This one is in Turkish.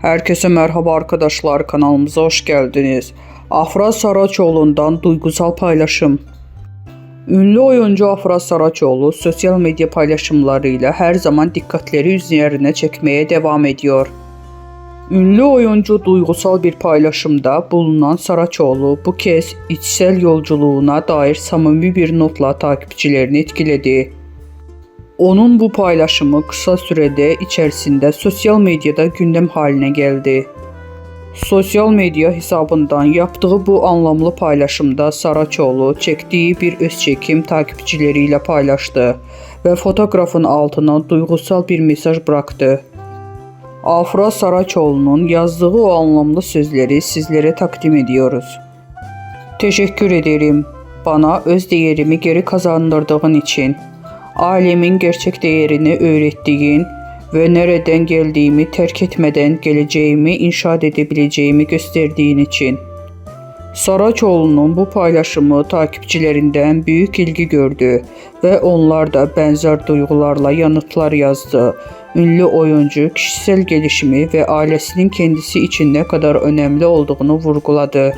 Herkese merhaba arkadaşlar, kanalımıza hoş geldiniz. Afra Saraçoğlu'ndan duygusal paylaşım. Ünlü oyuncu Afra Saraçoğlu sosyal medya paylaşımlarıyla her zaman dikkatleri üzerine çekmeye devam ediyor. Ünlü oyuncu duygusal bir paylaşımda bulunan Saraçoğlu bu kez içsel yolculuğuna dair samimi bir notla takipçilerini etkiledi. Onun bu paylaşımı kısa sürede içerisinde sosyal medyada gündem haline geldi. Sosyal medya hesabından yaptığı bu anlamlı paylaşımda Saraçoğlu çektiği bir öz çekim takipçileriyle paylaştı ve fotoğrafın altına duygusal bir mesaj bıraktı. Afra Saraçoğlu'nun yazdığı o anlamlı sözleri sizlere takdim ediyoruz. Teşekkür ederim bana öz değerimi geri kazandırdığın için. Ailemin gerçek değerini öğrettiğin ve nereden geldiğimi terk etmeden geleceğimi inşa edebileceğimi gösterdiğin için. Saraçoğlu'nun bu paylaşımı takipçilerinden büyük ilgi gördü ve onlar da benzer duygularla yanıtlar yazdı. Ünlü oyuncu kişisel gelişimi ve ailesinin kendisi için ne kadar önemli olduğunu vurguladı.